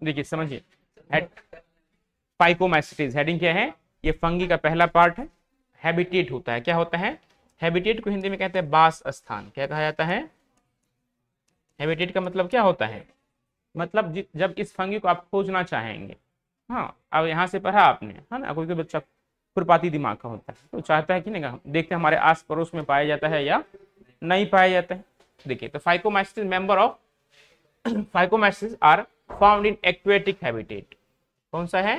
देखिए समझिए, फाइकोमास्टिस हेडिंग क्या है, ये फंगी का पहला पार्ट है, हैबिटेट होता है। क्या होता है? हैबिटेट को हिंदी में कहते हैं बास स्थान। क्या कहा जाता है? हैबिटेट का मतलब क्या होता है? मतलब जब इस फंगी को आप खोजना चाहेंगे, हाँ अब यहाँ से पढ़ा आपने है ना, कोई कोई बच्चा खुरपाती दिमाग का होता है तो चाहता है कि नहीं, देखते हैं हमारे आस पड़ोस में पाया जाता है या नहीं पाया जाता है। देखिए तो phycomycetes member of phycomycetes are found in aquatic habitat. कौन सा है?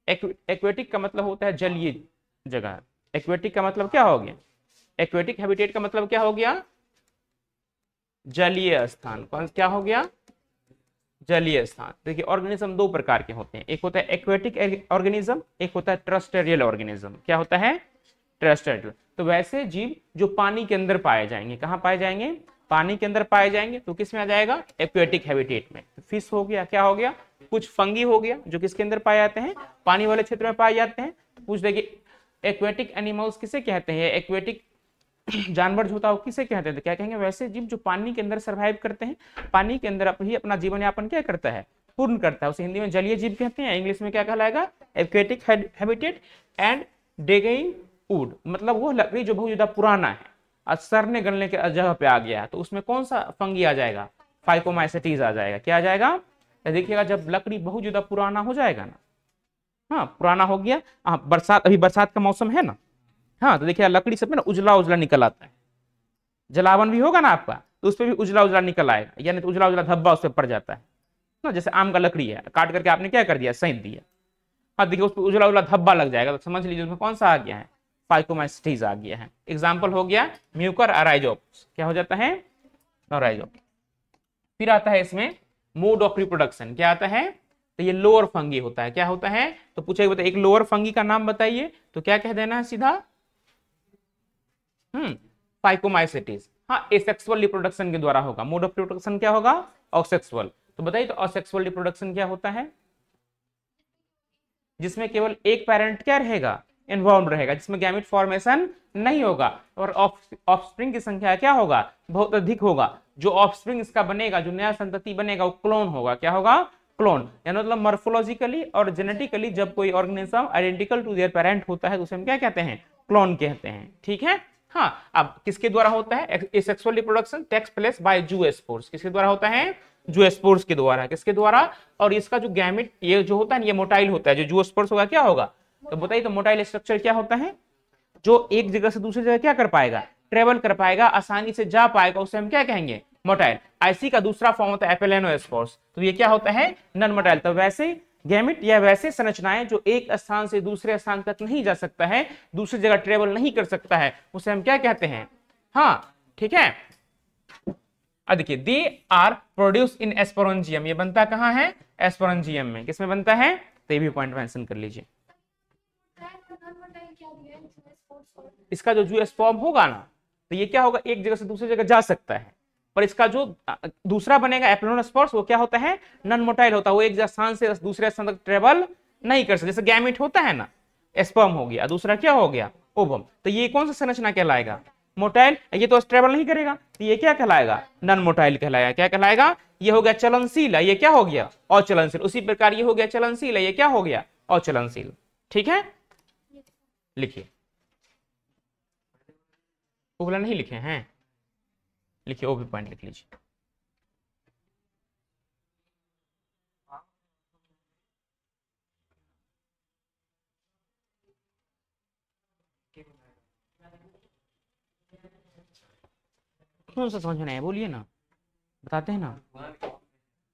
एक्वेटिक का मतलब होता है जलीय जगह। एक्वेटिक का मतलब क्या हो गया? एक्वेटिक हैबिटेट का मतलब क्या हो गया? जलीय स्थान। कौन क्या हो गया? जलीय स्थान। देखिए ऑर्गेनिज्म दो प्रकार के होते हैं, एक होता है एक्वेटिक ऑर्गेनिज्म, एक होता है टेरेस्ट्रियल ऑर्गेनिज्म। क्या होता है? टेरेस्ट्रियल। तो वैसे जीव जो पानी के अंदर पाए जाएंगे, कहाँ पाए जाएंगे? पानी के अंदर पाए जाएंगे, तो किस में आ जाएगा? एक्वेटिक हैबिटेट में। तो फिश हो गया, क्या हो गया? कुछ फंगी हो गया जो किसके अंदर पाए जाते हैं? पानी वाले क्षेत्र में पाए जाते हैं। तो पूछ देखिए एक्वेटिक एनिमल्स किसे कहते हैं? एक्वेटिक जानवर जो होता है वो किसे कहते हैं? तो क्या कहेंगे? वैसे जीव जो पानी के अंदर सरवाइव करते हैं, पानी के अंदर ही अपना जीवन यापन क्या करता है? पूर्ण करता है। उसे हिंदी में जलीय जीव कहते हैं, इंग्लिश में क्या कहलाएगा? Aquatic habitat and decaying wood. मतलब वो लकड़ी जो बहुत ज्यादा पुराना है और सड़ने गलने के जगह पे आ गया है, तो उसमें कौन सा फंगी आ जाएगा? फाइकोमाइसेटीज आ जाएगा। क्या आ जाएगा? तो देखिएगा जब लकड़ी बहुत ज्यादा पुराना हो जाएगा ना, हाँ पुराना हो गया, हाँ बरसात, अभी बरसात का मौसम है ना, हाँ तो देखिए लकड़ी सब में ना उजला उजला निकल आता है, जलावन भी होगा ना आपका तो उस पर भी उजला उजला निकल आएगा, यानी तो उजला उजला धब्बा उस पर पड़ जाता है ना। जैसे आम का लकड़ी है, काट करके आपने क्या कर दिया? सैंत दिया, हाँ देखिए उस पर उजला उजला धब्बा लग जाएगा, तो समझ लीजिए उसमें कौन सा आ गया है? फाइकोमास्टीज आ गया है। एग्जाम्पल हो गया म्यूकर अराइजोप्स। क्या हो जाता है? अराइजोप्स। फिर आता है इसमें मोड ऑफ रिप्रोडक्शन। क्या आता है? तो ये लोअर फंगी होता है। क्या होता है? तो पूछेगा बता एक लोअर फंगी का नाम बताइए, तो क्या कह देना है सीधा? फाइकोमाइसेटिस। हाँ एसेक्सुअल रिप्रोडक्शन के द्वारा होगा। मोड ऑफ रिप्रोडक्शन क्या होगा? असेक्सुअल। तो बताइए तो असेक्सुअल रिप्रोडक्शन क्या होता है? जिसमें केवल एक पेरेंट क्या रहेगा? इन्वॉल्व रहेगा, जिसमें गैमेट फॉर्मेशन नहीं होगा, और ऑफस्प्रिंग की संख्या क्या होगा? बहुत अधिक होगा। जो ऑफस्प्रिंग इसका बनेगा, जो नया संतति बनेगा, वो क्लोन होगा। क्या होगा? क्लोन। यानी मतलब मॉर्फोलॉजिकली और जेनेटिकली जब कोई organism identical to their parent होता है तो उसे हम क्या कहते हैं? क्लोन कहते हैं। ठीक है। हाँ अब किसके द्वारा होता है asexual reproduction? Takes place by zoospores. किसके द्वारा होता है? जूस्पोर्स के द्वारा। किसके द्वारा? और इसका जो गैमेट ये जो होता है ये मोटाइल होता है, जो जूस्पोर्स होगा क्या होगा? तो बताइए तो मोटाइल स्ट्रक्चर क्या होता है? जो एक जगह से दूसरी जगह क्या कर पाएगा? ट्रेवल कर पाएगा, आसानी से जा पाएगा, उसे हम क्या कहेंगे? मोटाइल। आईसी का दूसरा फॉर्म होता है एपेलेनोस्पोर्स, तो ये क्या होता है? Non motile. तो वैसे गैमेट या वैसे संरचनाएं जो एक स्थान से दूसरे स्थान तक नहीं जा सकता है, दूसरी जगह ट्रेवल नहीं कर सकता है, उसे हम क्या कहते हैं? हाँ ठीक है। अब देखिए they are produce in sporangium. ये बनता कहाँ है? एस्पोरेंजियम में। किसमें बनता है? तो ये भी पॉइंट मेंशन कर लीजिए। इसका जो जूस्पर्म होगा ना, तो ये क्या होगा? एक जगह से दूसरी जगह जा सकता है, पर इसका जो दूसरा बनेगा एप्लोनोस्पर्स, वो क्या होता है? नॉन मोटाइल होता है। वो एक स्थान से दूसरे स्थान तक ट्रेवल नहीं कर सकता। जैसे गैमेट होता है ना, स्पर्म हो गया, दूसरा क्या हो गया? ओवम। तो ये कौन सा संरचना कहलाएगा? मोटाइल। ये तो ट्रेवल नहीं करेगा, तो ये क्या कहलाएगा? नॉन मोटाइल कहलाएगा। क्या कहलाएगा? ये हो गया चलनशील है, ये क्या हो गया? अचलनशील। उसी प्रकार ये हो गया चलनशील है, ये क्या हो गया? अचलनशील। ठीक है। लिखिए, वो वाला नहीं लिखे हैं? लिखिए, वो भी पॉइंट लिख लीजिए। कौन सा समझ में नहीं आया बोलिए ना, बताते हैं ना।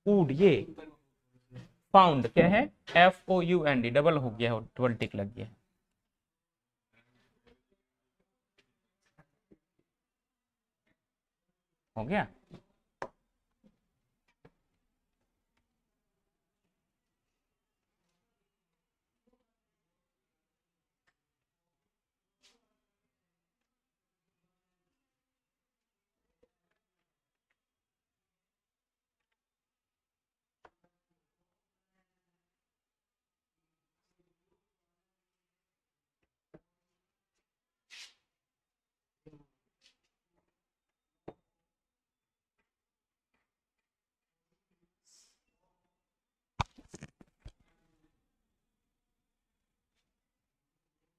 वुड, ये फाउंड क्या है? FOUND, डबल हो गया, डबल टिक लग गया। हो गया।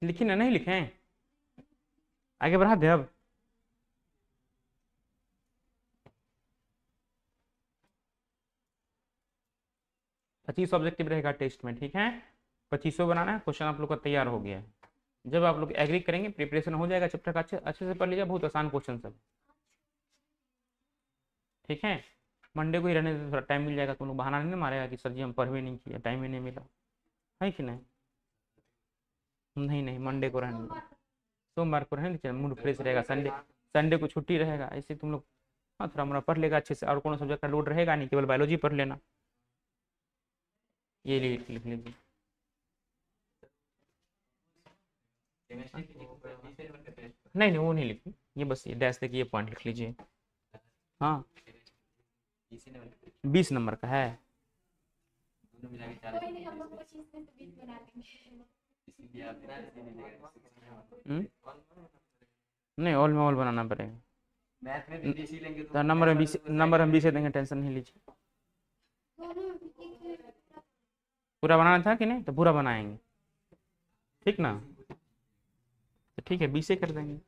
लिखी ना, नहीं लिखे हैं, आगे बढ़ा दे अब। पच्चीस ऑब्जेक्टिव रहेगा टेस्ट में, ठीक है, 2500 बनाना है। क्वेश्चन आप लोग का तैयार हो गया है। जब आप लोग एग्री करेंगे, प्रिपरेशन हो जाएगा चैप्टर का, अच्छे अच्छे से पढ़ लीजिए, बहुत आसान क्वेश्चन सब, ठीक है। मंडे को ही रहने से थोड़ा टाइम मिल जाएगा, तुम लोग बहाना नहीं मारेगा कि सर जी हम पढ़ भी नहीं किया, टाइम ही नहीं मिला, है कि नहीं? नहीं नहीं, मंडे को रहने दो, सोमवार को रहने दीजिए, मूड फ्रेश रहेगा, संडे संडे को छुट्टी रहेगा, ऐसे तुम लोग हाँ थोड़ा मोड़ा पढ़ लेगा अच्छे से, और कोनो सब्जेक्ट का लोड रहेगा नहीं, केवल बायोलॉजी पढ़ लेना। ये लिख लीजिए। नहीं नहीं वो नहीं लिखी, ये बस ये डैश देखिए, ये पॉइंट लिख लीजिए। हाँ 20 नंबर का है। नहीं ऑल में ऑल बनाना पड़ेगा, तो नंबर हम 20 देंगे, टेंशन नहीं लीजिए। पूरा बनाना था कि नहीं, तो पूरा बनाएंगे, ठीक ना, तो ठीक है 20 कर देंगे।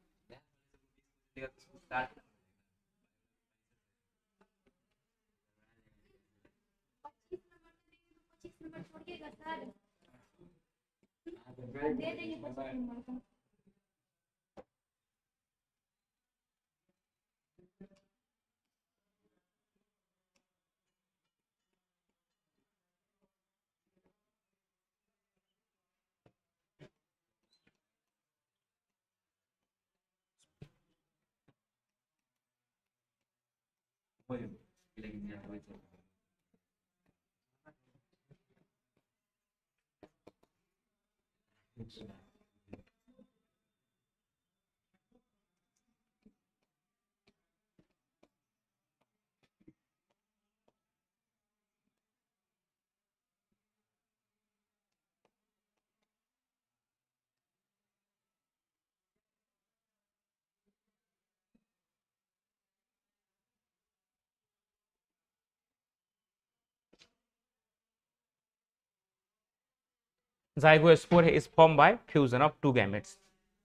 Zygospore is form by fusion of two gametes.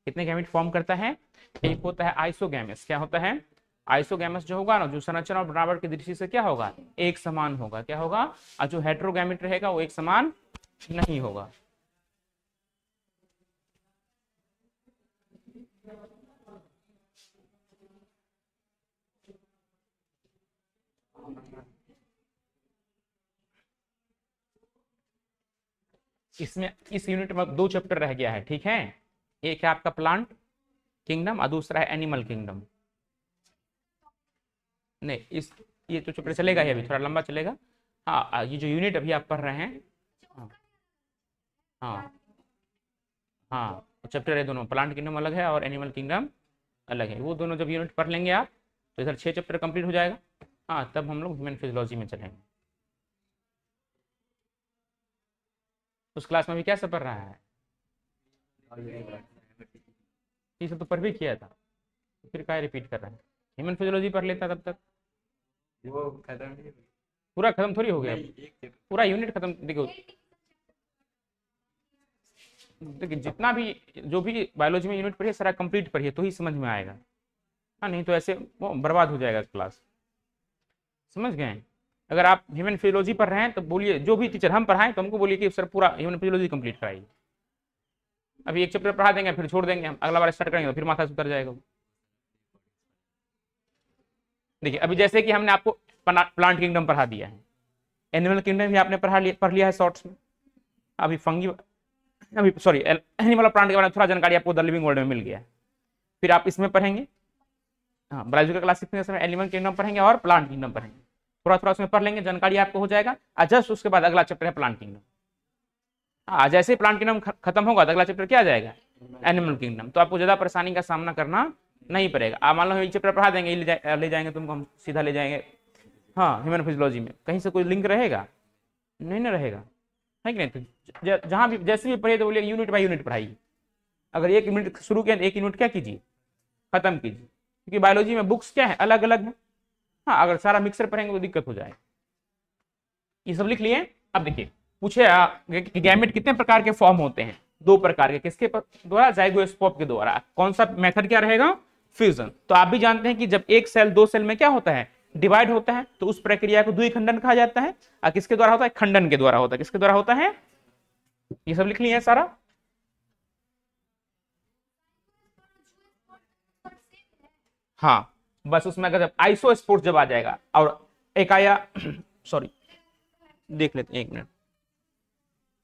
कितने गैमेट फॉर्म करता है? एक होता है आइसोगैमेट्स। क्या होता है? आइसोगैमेट्स जो होगा ना, जो संरचना और बनावट की दृष्टि से क्या होगा, एक समान होगा। क्या होगा? और जो हेटेरोगैमेट रहेगा वो एक समान नहीं होगा। इसमें इस यूनिट में 2 चैप्टर रह गया है, ठीक है। एक है आपका प्लांट किंगडम और दूसरा है एनिमल किंगडम। नहीं इस ये तो चैप्टर चलेगा ही, अभी थोड़ा लंबा चलेगा। हाँ ये जो यूनिट अभी आप पढ़ रहे हैं, हाँ हाँ हाँ चैप्टर है दोनों, प्लांट किंगडम अलग है और एनिमल किंगडम अलग है। वो दोनों जब यूनिट पढ़ लेंगे आप, तो इधर 6 चैप्टर कंप्लीट हो जाएगा। हाँ तब हम लोग ह्यूमन फिजियोलॉजी में चलेंगे। उस क्लास में भी क्या सब पढ़ रहा है? ये सब तो पढ़ भी किया था, तो फिर क्या रिपीट कर रहे हैं? ह्यूमन फिजियोलॉजी पढ़ लेता तब तक। वो खत्म पूरा खत्म थोड़ी हो गया, पूरा यूनिट खत्म। देखो देखिए जितना भी जो भी बायोलॉजी में यूनिट पढ़िए सारा कंप्लीट पढ़िए तो ही समझ में आएगा। हाँ नहीं तो ऐसे वो बर्बाद हो जाएगा क्लास, समझ गए? अगर आप ह्यूमन फिजियोलॉजी पढ़ रहे हैं तो बोलिए, जो भी टीचर हम पढ़ाएं तो हमको बोलिए कि सर पूरा ह्यूमन फिजियोलॉजी कंप्लीट कराइए। अभी एक चैप्टर पढ़ा देंगे फिर छोड़ देंगे, हम अगला बार स्टार्ट करेंगे तो फिर माथा से उतर जाएगा। देखिए अभी जैसे कि हमने आपको प्लांट किंगडम पढ़ा दिया है, एनिमल किंगडम भी आपने पढ़ लिया है शॉर्ट्स में। अभी फंगी अभी सॉरी एनिमल प्लांट के बारे में थोड़ा जानकारी आपको द लिविंग वर्ल्ड में मिल गया है। फिर आप इसमें पढ़ेंगे, हाँ बायोलॉजिकल क्लासिफिकेशन में एनिमल किंगडम पढ़ेंगे और प्लांट किंगडम पढ़ेंगे। थोड़ा थोड़ा उसमें पढ़ लेंगे, जानकारी आपको हो जाएगा। और जस्ट उसके बाद अगला चैप्टर है प्लांट किंगडम। हाँ जैसे ही प्लांट किंगडम खत्म होगा तो अगला चैप्टर क्या आ जाएगा? Animal kingdom. तो आपको ज्यादा परेशानी का सामना करना नहीं पड़ेगा। आप मान लो एक चैप्टर पढ़ा देंगे, ले जाएंगे तुमको हम सीधा ले जाएंगे हाँ ह्यूमन फिजियोलॉजी में, कहीं से कोई लिंक रहेगा? नहीं ना रहेगा, है कि नहीं? तो जहां भी जैसे भी पढ़िए तो बोलिए यूनिट बाय यूनिट पढ़ाइए। अगर एक यूनिट शुरू किया तो एक यूनिट क्या कीजिए, खत्म कीजिए, क्योंकि बायोलॉजी में बुक्स क्या है, अलग अलग है। हाँ अगर सारा मिक्सर पढ़ेंगे तो दिक्कत हो जाएगी। ये सब लिख लिए। अब देखिए पूछे कि गैमेट कितने प्रकार के फॉर्म होते हैं, दो प्रकार के, किसके द्वारा? जाइगोस्पोर के द्वारा। कौन सा मेथड क्या रहेगा? फ्यूजन। तो आप भी जानते हैं कि जब एक सेल दो सेल में क्या होता है? डिवाइड होता है, तो उस प्रक्रिया को द्विखंडन कहा जाता है। और किसके द्वारा होता है? खंडन के द्वारा होता है। किसके द्वारा होता है? ये सब लिख लिया है सारा? हाँ, बस उसमें अगर जब आइसोस्पोर्स जब आ जाएगा और एक आया सॉरी देख लेते हैं, एक मिनट।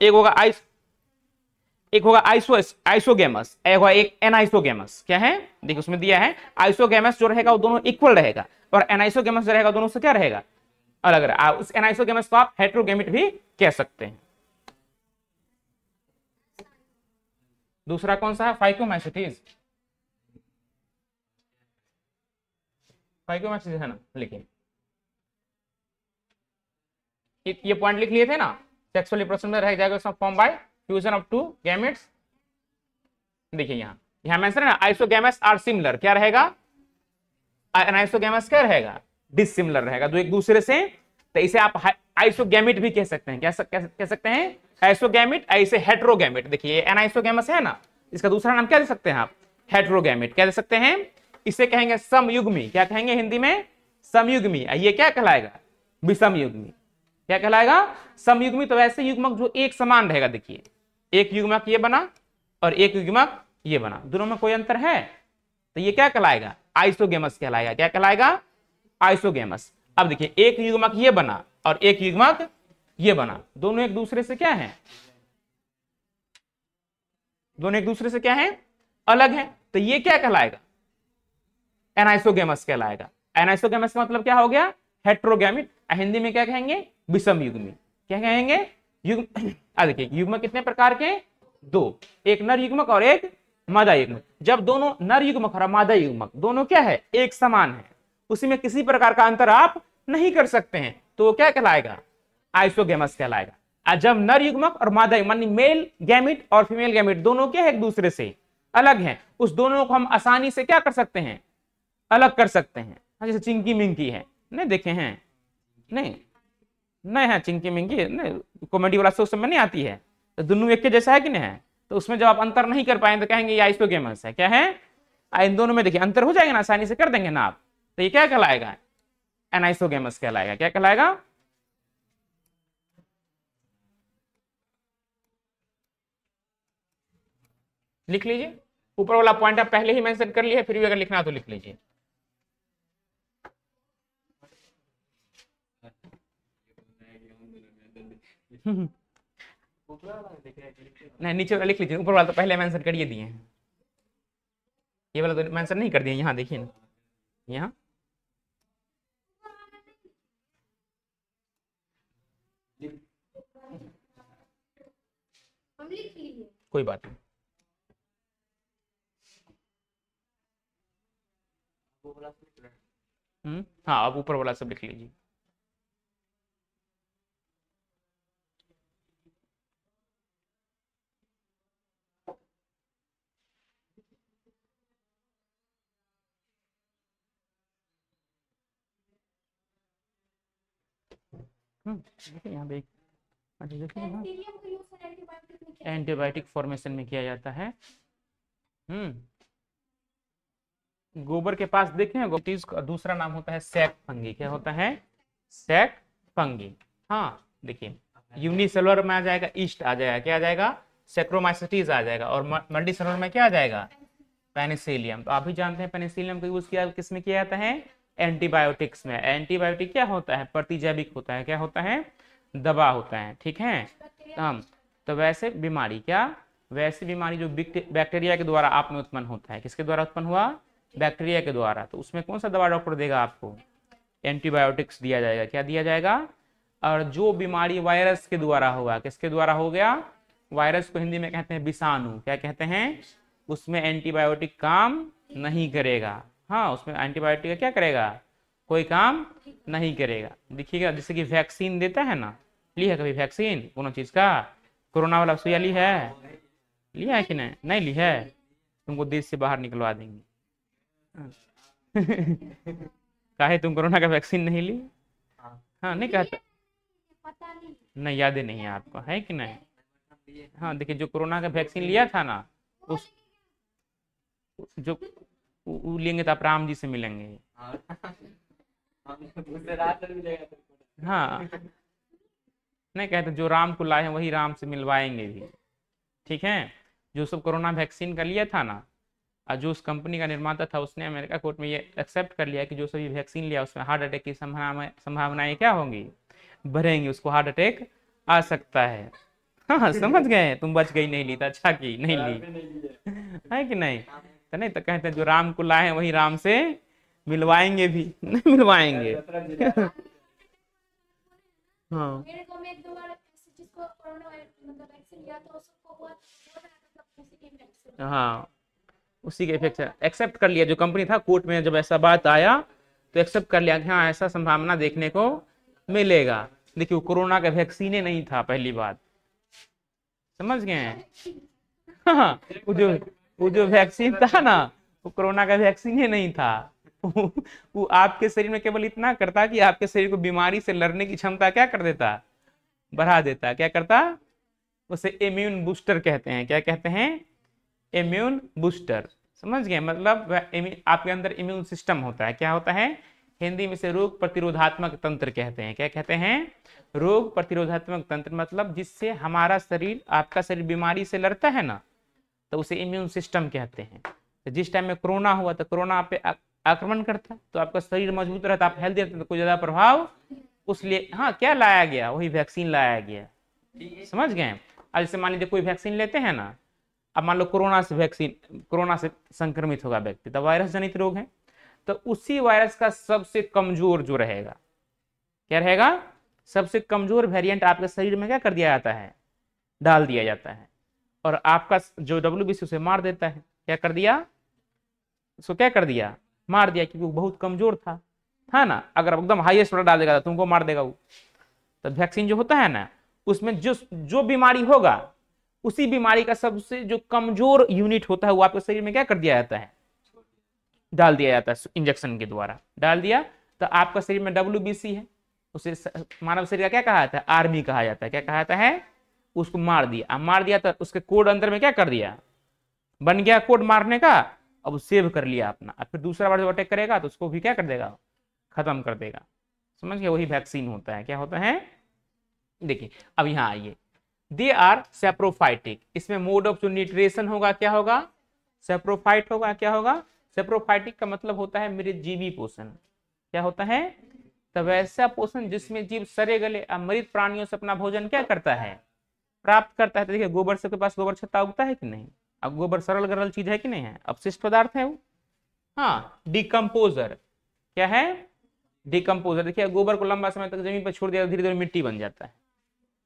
एक होगा आइसोगेमस, एक होगा एक एनाइसोगेमस। क्या है? देखिए उसमें दिया है आइसोगेमस जो रहेगा वो दोनों इक्वल रहेगा, और एनाइसोगेमस जो रहेगा दोनों से क्या रहेगा? अलग रहेगा। उस एनाइसोगेमस को आप हेट्रोगेमिट भी कह सकते हैं। दूसरा कौन सा है? फाइकोमाइसीटीज। फाइकोमाइसीटीज है ना, लिखिए। ये पॉइंट लिख लिए थे ना, सेक्सुअल रिप्रोडक्शन में रह जाएगा form by fusion of two gametes. देखिए यहां मेंशन है ना, आइसोगेमस आर सिमिलर, क्या रहेगा? एनाइसोगेमस क्या रहेगा? डिसिमिलर रहेगा, जो एक दूसरे से। तो इसे आप आइसोगेमिट भी कह सकते हैं। क्या कह सकते हैं? आइसोगेमिट, ऐसे हेट्रोगेमिट। देखिए एनाइसोगेमस है ना, इसका दूसरा नाम क्या दे सकते हैं आप? हेट्रोगेमिट। क्या दे सकते हैं? इसे कहेंगे समयुग्मी। क्या कहेंगे हिंदी में? समयुग्मी। ये क्या कहलाएगा? विषमयुग्मी। क्या कहलाएगा? समयुग्मी। तो वैसे युग्मक जो एक समान रहेगा। देखिए एक युग्मक ये बना और एक युग्मक ये बना, दोनों में कोई अंतर है? तो ये क्या कहलाएगा? आइसोगेमस कहलाएगा। क्या कहलाएगा? आइसोगेमस। अब देखिए एक युग्मक ये बना और एक युग्मक ये बना, दोनों एक दूसरे से क्या है? दोनों एक दूसरे से क्या है? अलग है। तो ये क्या कहलाएगा? एनाइसोगेमस कहलाएगा। एनाइसोगेमस का मतलब क्या हो गया? हेट्रोगेमिट। हिंदी में क्या कहेंगे? विषम युग्मी। क्या कहेंगे? युग्म। देखिए युग्मक कितने प्रकार के? दो, एक नर युग्मक और एक मादा युग्मक। जब दोनों नर युग्मक और मादा युग्मक दोनों क्या है? एक समान है, उसी में किसी प्रकार का अंतर आप नहीं कर सकते हैं, तो वो क्या कहलाएगा? आइसोगेमस कहलाएगा। और जब नर युग्मक और मादा युग्मक मानी मेल गैमिट और फीमेल गैमिट दोनों क्या है? एक दूसरे से अलग हैं, उस दोनों को हम आसानी से क्या कर सकते हैं? अलग कर सकते हैं। जैसे चिंकी मिंकी है, नहीं देखे हैं? नहीं नहीं है चिंकी मिंकी, नहीं कॉमेडी वाला शो में नहीं आती है, तो दोनों एक के जैसा है कि नहीं है? तो उसमें जब आप अंतर नहीं कर पाए तो कहेंगे ये आइसोगेमस है। क्या है? इन दोनों में देखिए अंतर हो जाएगा ना, आसानी से कर देंगे ना आप, तो ये क्या कहलाएगा? एनाइसोगेमस कहलाएगा। क्या कहलाएगा? लिख लीजिए। ऊपर वाला पॉइंट आप पहले ही मेंशन कर लिए, फिर भी अगर लिखना हो तो लिख लीजिए। नहीं नीचे वाला लिख लीजिए, ऊपर वाला तो पहले मेंशन करिए दिए हैं, ये वाला तो मेंशन नहीं कर दिए। यहाँ देखिए ना, यहाँ कोई बात नहीं। हाँ अब ऊपर वाला सब लिख लीजिए। यहाँ पे अच्छा देखिए एंटीबायोटिक फॉर्मेशन में किया जाता है। गोबर के पास देखें, गोटीज का दूसरा नाम होता है सैक फंगी। क्या होता है? Sac fungi. हाँ देखिए यूनिसेलुलर में आ जाएगा ईस्ट आ जाएगा, क्या आ जाएगा? सेक्रोमाइसिटीज आ जाएगा, और मल्टीसेलुलर में क्या आ जाएगा? पेनिसिलियम। तो आप भी जानते हैं पेनिसिलियम का यूज किया किस में किया जाता है? एंटीबायोटिक्स में। एंटीबायोटिक क्या होता है? प्रतिजैविक होता है। क्या होता है? दवा होता है। ठीक है। तो वैसे बीमारी क्या? वैसी बीमारी जो बैक्टीरिया के द्वारा आप में उत्पन्न होता है। किसके द्वारा उत्पन्न हुआ? बैक्टीरिया के द्वारा। तो उसमें कौन सा दवा डॉक्टर देगा आपको? एंटीबायोटिक्स दिया जाएगा। क्या दिया जाएगा? और जो बीमारी वायरस के द्वारा होगा, किसके द्वारा हो गया? वायरस को हिंदी में कहते हैं विषाणु। क्या कहते हैं? उसमें एंटीबायोटिक काम नहीं करेगा। हाँ उसमें एंटीबायोटिक क्या करेगा? कोई काम नहीं करेगा। देखिएगा जैसे कि वैक्सीन देता है ना, ली है कभी वैक्सीन कोनो चीज का? कोरोना वाला सुइया ली है? लिया है कि नहीं? नहीं ली है, तुमको देश से बाहर निकलवा देंगे। काहे तुम कोरोना का वैक्सीन नहीं ली? हाँ नहीं कहता, नहीं याद नहीं है आपको, है कि नहीं? हाँ देखिए, जो कोरोना का वैक्सीन लिया था ना, उस जो वो लेंगे तो आप राम जी से मिलेंगे। हाँ। उससे रात भर मिलेगा तुमको। हाँ, नहीं कहते जो राम को लाए हैं वही राम से मिलवाएंगे भी। ठीक है, जो सब कोरोना वैक्सीन का लिया था ना, और जो उस कंपनी का निर्माता था उसने अमेरिका कोर्ट में ये एक्सेप्ट कर लिया कि जो सभी वैक्सीन लिया उसमें हार्ट अटैक की संभावनाएं क्या होंगी, बढ़ेंगी, उसको हार्ट अटैक आ सकता है। हाँ समझ गए, तुम बच गई, नहीं ली तो अच्छा की नहीं ली, नहीं लिए। है कि नहीं। तो नहीं तो कहते हैं जो राम को लाए हैं वही राम से मिलवाएंगे भी, नहीं मिलवाएंगे। हाँ मेरे को में एक दो बार ऐसे जिसको कोरोना मतलब वैक्सीन लिया तो सबको हुआ था मतलब उसी के वैक्सीन। हाँ, उसी के इफेक्ट से एक्सेप्ट कर लिया, जो कंपनी था कोर्ट में जब ऐसा बात आया तो एक्सेप्ट कर लिया कि हाँ ऐसा संभावना देखने को मिलेगा। देखिए वो कोरोना का वैक्सीन ही नहीं था, पहली बात, समझ गए हैं। हाँ, वो जो वैक्सीन था ना, वो कोरोना का वैक्सीन ही नहीं था। वो आपके शरीर में केवल इतना करता कि आपके शरीर को बीमारी से लड़ने की क्षमता क्या कर देता, बढ़ा देता। क्या करता, उसे इम्यून बूस्टर कहते हैं। क्या कहते हैं, इम्यून बूस्टर। समझ गए, मतलब आपके अंदर इम्यून सिस्टम होता है। क्या होता है, हिंदी में से रोग प्रतिरोधात्मक तंत्र कहते हैं। क्या कहते हैं, रोग प्रतिरोधात्मक तंत्र, मतलब जिससे हमारा शरीर, आपका शरीर बीमारी से लड़ता है ना, तो उसे इम्यून सिस्टम कहते हैं। तो जिस टाइम में कोरोना हुआ तो कोरोना आप पे आक्रमण करता तो आपका शरीर मजबूत रहता, आप हेल्दी रहते, तो कोई ज्यादा प्रभाव उसलिए हाँ क्या लाया गया, वही वैक्सीन लाया गया। समझ गए। आज जैसे मान लीजिए कोई वैक्सीन लेते हैं ना, अब मान लो कोरोना से वैक्सीन, कोरोना से संक्रमित होगा व्यक्ति, तो वायरस जनित रोग है, तो उसी वायरस का सबसे कमजोर जो रहेगा, क्या रहेगा, सबसे कमजोर वेरिएंट आपके शरीर में क्या कर दिया जाता है, डाल दिया जाता है, और आपका जो WBC उसे मार देता है। क्या कर दिया, उसको क्या कर दिया, मार दिया, क्योंकि वो बहुत कमजोर था ना। अगर एकदम हाईएस्ट वाला डाल देगा तो तुमको मार देगा वो। तो वैक्सीन जो होता है ना, उसमें जो बीमारी होगा, उसी बीमारी का सबसे जो कमजोर यूनिट होता है वो आपके शरीर में क्या कर दिया जाता है, डाल दिया जाता है, इंजेक्शन के द्वारा डाल दिया। तो आपका शरीर में WBC है, उसे मानव शरीर का क्या कहा जाता है, आर्मी कहा जाता है। क्या कहा जाता है, उसको मार दिया। मार दिया तो उसके कोड अंदर में क्या कर दिया, बन गया कोड मारने का, अब सेव कर लिया अपना। अब फिर दूसरा बार जब अटैक करेगा तो उसको भी क्या कर देगा, खत्म कर देगा। समझ गए, वही वैक्सीन होता है। क्या होता है, देखिए अब यहाँ आइए, दे आर सेप्रोफाइटिक। इसमें मोड ऑफ जो न्यूट्रिशन होगा क्या होगा, सेप्रोफाइट होगा। क्या होगा, सेप्रोफाइटिक का मतलब होता है मृतजीवी पोषण। क्या होता है, तो वैसा पोषण जिसमें जीव सड़े गले मृत प्राणियों से अपना भोजन क्या करता है, प्राप्त करता है। तो देखिए गोबर से के पास गोबर छत्ता उगता है कि नहीं, अब गोबर सरल गरल चीज है कि नहीं है, अपशिष्ट पदार्थ है वो। हाँ, डिकम्पोजर। क्या है, डिकम्पोजर। देखिए गोबर को लंबा समय तक जमीन पर छोड़ दिया, धीरे धीरे मिट्टी बन जाता है,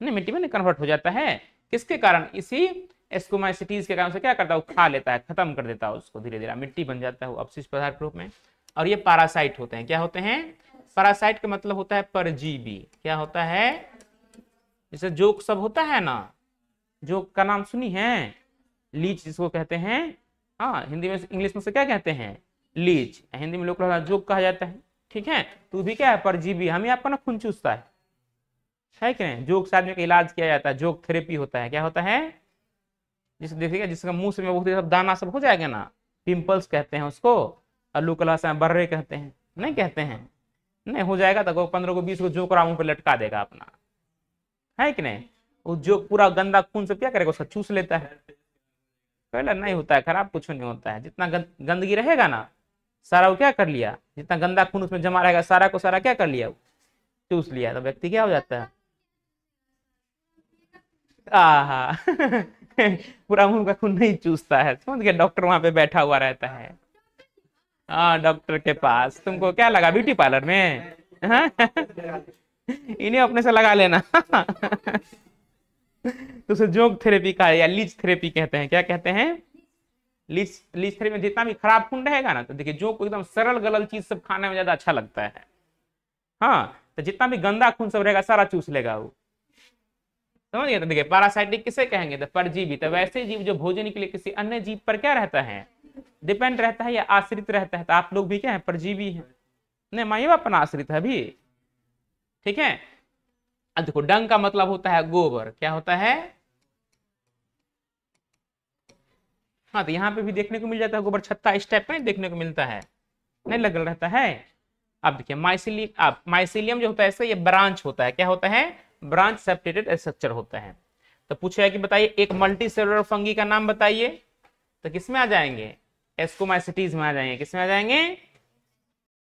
नहीं मिट्टी में कन्वर्ट हो जाता है। किसके कारण, इसी एस्कोमाइसिटीज के कारण से क्या करता है, वो खा लेता है, खत्म कर देता है उसको, धीरे धीरे मिट्टी बन जाता है वो अपशिष्ट पदार्थ के रूप में। और ये पैरासाइट होते हैं। क्या होते हैं, पैरासाइट का मतलब होता है परजीवी। क्या होता है, जैसे जोक सब होता है ना, जोक का नाम सुनी है, लीच जिसको कहते हैं। हाँ, हिंदी में इंग्लिश में से क्या कहते हैं, लीच, हिंदी में लोग जोक कहा जाता है। ठीक है, तो भी क्या है, परजीवी। हमें आपका ना खून चूसता है कि नहीं। जोक से आदमी का इलाज किया जाता है, जोक थेरेपी होता है। क्या होता है, जिसे देखिएगा जिसका मुंह से बहुत सब दाना सब हो जाएगा ना, पिंपल्स कहते हैं उसको, अल्लू कलासा बर्रे कहते हैं, नहीं कहते हैं, नहीं हो जाएगा तो 15 को 20 को जोक मुंह पे लटका देगा अपना, है कि नहीं। वो जोक पूरा गंदा खून से क्या करेगा, उसका चूस लेता है। पहले नहीं होता है, खराब कुछ नहीं होता है। जितना गंदगी रहेगा ना, सारा वो क्या कर लिया, जितना गंदा खून उसमें जमा रहेगा सारा को सारा क्या कर लिया, चूस लिया, तो व्यक्ति क्या हो जाता है, आहा पूरा मुंह का खून नहीं चूसता है। समझ गए, डॉक्टर वहां पे बैठा हुआ रहता है। हाँ, डॉक्टर के पास तुमको क्या लगा, ब्यूटी पार्लर में हाँ? इन्हें अपने से लगा लेना तो उसे जोक थेरेपी का या लीच थेरेपी कहते हैं। क्या कहते हैं, लीच थेरेपी में जितना भी खराब खून रहेगा ना, तो देखिए जोक को एकदम सरल गलल चीज सब खाने में ज्यादा अच्छा लगता है। हाँ, तो जितना भी गंदा खून सब रहेगा सारा चूस लेगा वो। समझ गए, तो देखिए पैरासाइटिक किसे कहेंगे, तो परजीवी। तो वैसे जीव जो भोजन के लिए किसी अन्य जीव पर क्या रहता है, डिपेंड रहता है या आश्रित रहता है। तो आप लोग भी क्या है, परजीवी है, नहीं माँ बाप अपना आश्रित है भी। ठीक है, अब देखो डंग का मतलब होता है गोबर। क्या होता है, हाँ, तो यहाँ पे भी देखने को मिल जाता है गोबर छत्ता, इस टाइप में देखने को मिलता है, नहीं लगल रहता है। अब देखिए माइसिलियम, अब माइसिलियम जो होता है इसका ये ब्रांच होता है, क्या होता है, ब्रांच सेपरेटेड स्ट्रक्चर होता है। तो पूछा है कि बताइए एक मल्टी सेलुलर फंगी का नाम बताइए, तो किसमें आ जाएंगे, एस्कोमाइसिटीज में आ जाएंगे, किसमें आ जाएंगे,